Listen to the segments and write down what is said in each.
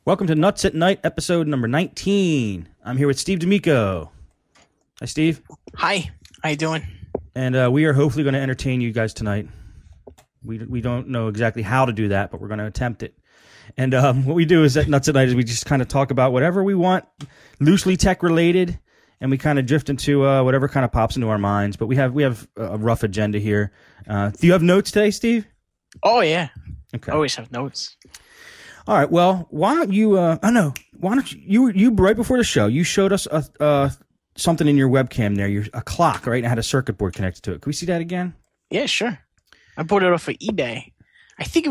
Welcome to Nutz at Night, episode number 19. I'm here with Steve D'Amico. Hi, Steve. Hi. How you doing? And we are hopefully going to entertain you guys tonight. We don't know exactly how to do that, but we're going to attempt it. And what we do is at Nutz at Night is we just kind of talk about whatever we want, loosely tech-related, and we kind of drift into whatever kind of pops into our minds. But we have a rough agenda here. Do you have notes today, Steve? Oh, yeah. Okay. I always have notes. All right. Well, why don't you? Why don't you right before the show? You showed us something in your webcam there. A clock, right? And it had a circuit board connected to it. Can we see that again? Yeah, sure. I bought it off of eBay. I think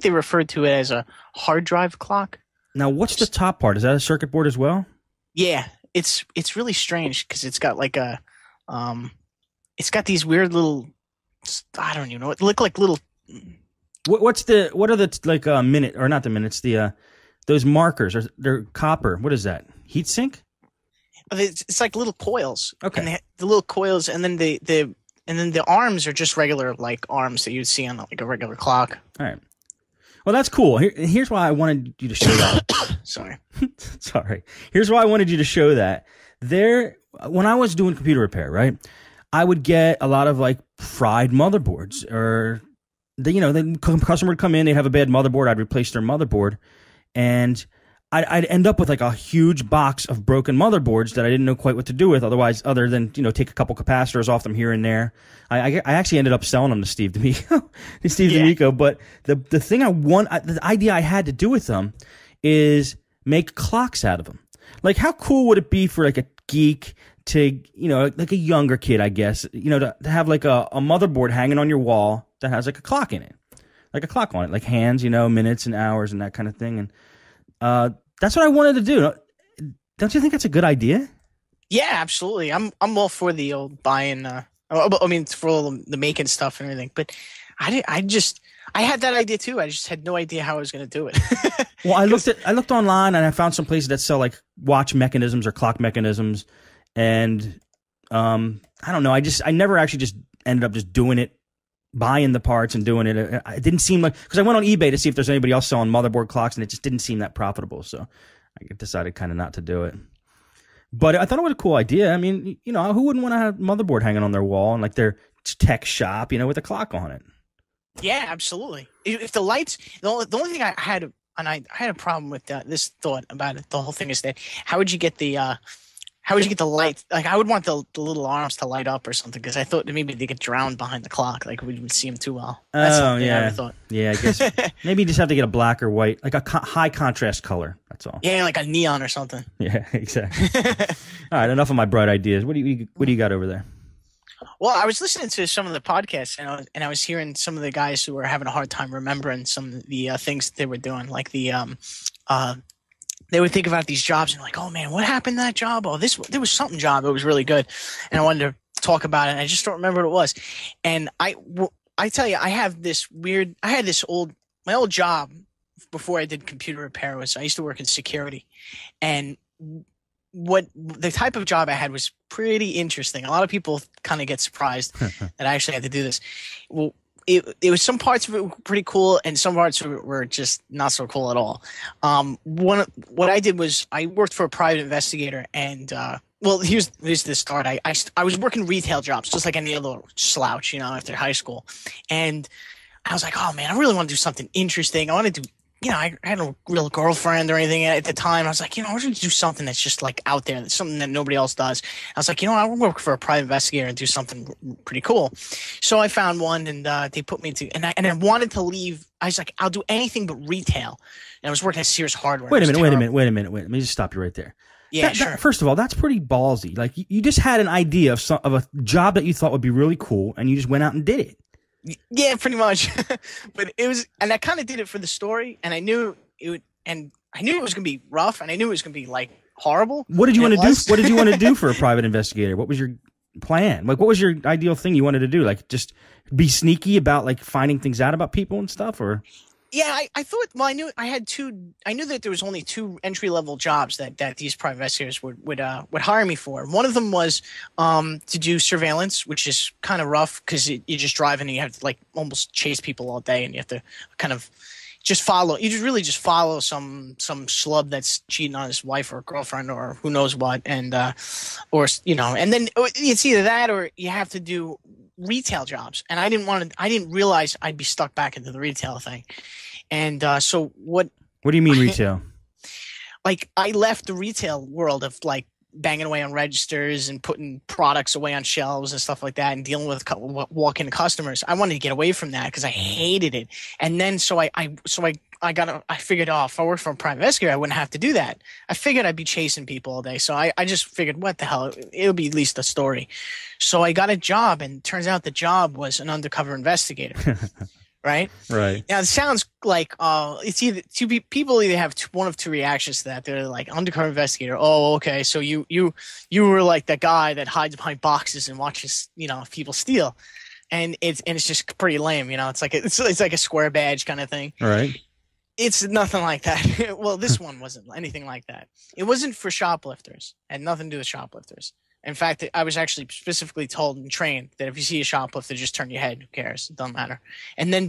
they referred to it as a hard drive clock. Now, what's the top part? Is that a circuit board as well? Yeah, it's really strange because it's got like it's got these weird little, I don't even know. It look like little. What are the like minute or not the minutes? Those markers they're copper. What is that? Heat sink? It's like little coils. Okay. And the little coils, and then the arms are just regular like arms that you'd see on like a regular clock. All right. Well, that's cool. Here's why I wanted you to show that. Sorry. Sorry. Here's why I wanted you to show that. When I was doing computer repair, right, I would get a lot of like fried motherboards, or the customer would come in, they'd have a bad motherboard, I'd replace their motherboard, and I'd end up with like a huge box of broken motherboards that I didn't know quite what to do with. Other than take a couple capacitors off them here and there. I actually ended up selling them to Steve D'Amico. D'Amico. But the thing the idea I had to do with them is make clocks out of them. Like, how cool would it be for like a geek to, like a younger kid, I guess, to have like a motherboard hanging on your wall that has like a clock in it, like a clock on it, like hands, minutes and hours and that kind of thing. And that's what I wanted to do. Don't you think that's a good idea? Yeah, absolutely. I'm all for the old buying. For all the making stuff and everything. But I had that idea too. I just had no idea how I was going to do it. Well, I looked online and I found some places that sell like watch mechanisms or clock mechanisms, and I don't know. I never actually just ended up just doing it, buying the parts and doing it. It didn't seem like, because I went on eBay to see if there's anybody else selling motherboard clocks, and it just didn't seem that profitable. So I decided kind of not to do it. But I thought it was a cool idea. I mean, who wouldn't want to have a motherboard hanging on their wall and like their tech shop, with a clock on it? Yeah, absolutely. If the lights, the only thing I had, and I had a problem with this thought about it, the whole thing is that how would you get the lights? Like, I would want the little arms to light up or something, because I thought that maybe they get drowned behind the clock. Like, we wouldn't see them too well. That's yeah. I thought. Yeah, I guess maybe you just have to get a black or white, like a high contrast color. That's all. Yeah, like a neon or something. Yeah, exactly. All right, enough of my bright ideas. What do you got over there? Well, I was listening to some of the podcasts, and I was hearing some of the guys who were having a hard time remembering some of the things that they were doing, like they would think about these jobs and like, oh man, what happened to that job? Oh, there was something job. It was really good. And I wanted to talk about it, and I just don't remember what it was. And I tell you, I had my old job before I did computer repair I used to work in security. And what the type of job I had was pretty interesting. A lot of people kind of get surprised that I actually had to do this. Well, it was, some parts of it were pretty cool, and some parts were just not so cool at all. What I did was I worked for a private investigator, and here's the start. I was working retail jobs just like any other slouch, after high school, and I was like, oh man, I really want to do something interesting. I want to do. I had a real girlfriend or anything at the time. I was like, I want to do something that's just like out there, that's something that nobody else does. I was like, I want to work for a private investigator and do something pretty cool. So I found one, and they put me to, and I wanted to leave. I was like, I'll do anything but retail. And I was working at Sears Hardware. Wait a minute. Let me just stop you right there. Yeah, sure. First of all, that's pretty ballsy. Like, you just had an idea of a job that you thought would be really cool, and you just went out and did it. Yeah, pretty much. But it was, and I kind of did it for the story, and I knew it would, and I knew it was going to be rough, and I knew it was going to be like horrible. What did you want to do? What did you want to do for a private investigator? What was your plan? Like, what was your ideal thing you wanted to do? Like, just be sneaky about like finding things out about people and stuff, or? Yeah, I thought. Well, I knew that there was only two entry-level jobs that these private investigators would hire me for. One of them was to do surveillance, which is kind of rough because you're just driving and you have to like almost chase people all day, and you have to kind of just follow. You just really just follow some schlub that's cheating on his wife or girlfriend or who knows what, and or and then it's either that or you have to do retail jobs. And I didn't realize I'd be stuck back into the retail thing. And so what? What do you mean retail? Like I left the retail world of like banging away on registers and putting products away on shelves and stuff like that and dealing with walk-in customers. I wanted to get away from that because I hated it. And then so I figured, if I worked for a private investigator, I wouldn't have to do that. I figured I'd be chasing people all day. So I just figured, what the hell, it'll be at least a story. So I got a job, and it turns out the job was an undercover investigator. Right. Now it sounds like it's either people either have one of two reactions to that. They're like, undercover investigator. Oh, okay. So you were like that guy that hides behind boxes and watches people steal, and it's just pretty lame. It's like it's like a square badge kind of thing. Right. It's nothing like that. Well, this one wasn't anything like that. It wasn't for shoplifters. It had nothing to do with shoplifters. In fact, I was actually specifically told and trained that if you see a shoplifter, just turn your head. Who cares? It doesn't matter. And then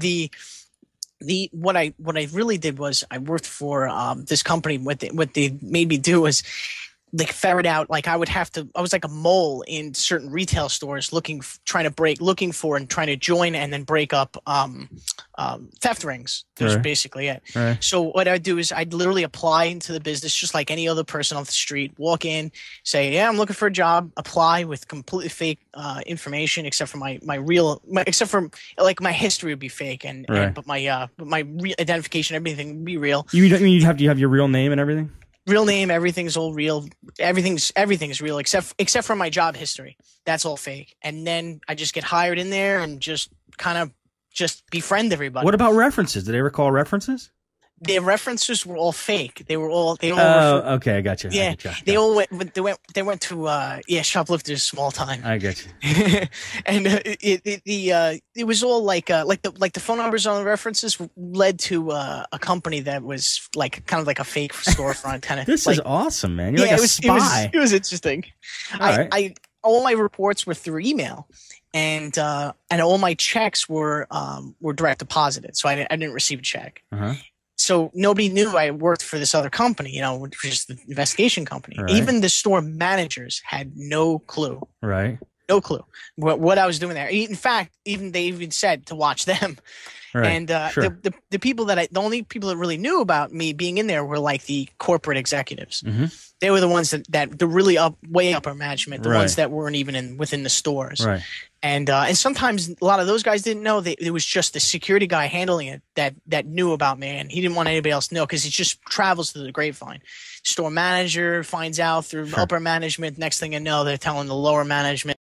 what I really did was I worked for this company. What they made me do was like ferret out. Like I was like a mole in certain retail stores looking for and trying to join and then break up theft rings. That's basically it. Right. So what I'd do is I'd literally apply into the business just like any other person off the street, walk in, say, yeah, I'm looking for a job, apply with completely fake information except for my history would be fake but my identification, everything would be real. You have your real name and everything? Real name, everything's all real. Everything's real except for my job history. That's all fake. And then I just get hired in there and just kind of just befriend everybody. What about references? Did they recall references? Their references were all fake. They all. Oh, okay, I got you. Yeah, they went to shoplifters small time. I get you. And it was all like the phone numbers on the references led to a company that was like kind of like a fake storefront kind of. This is awesome, man. You're like a spy. It was interesting. All my reports were through email. And all my checks were direct deposited, so I didn't receive a check. Uh-huh. So nobody knew I worked for this other company, which was the investigation company. Right. Even the store managers had no clue. Right. No clue what I was doing there. In fact, they even said to watch them. Right. And the people the only people that really knew about me being in there were like the corporate executives. Mm-hmm. They were the ones that the really way upper management, the ones that weren't even within the stores. Right. And sometimes a lot of those guys didn't know. It was just the security guy handling it that knew about me, and he didn't want anybody else to know because it just travels through the grapevine. Store manager finds out through upper management. Next thing you know, they're telling the lower management.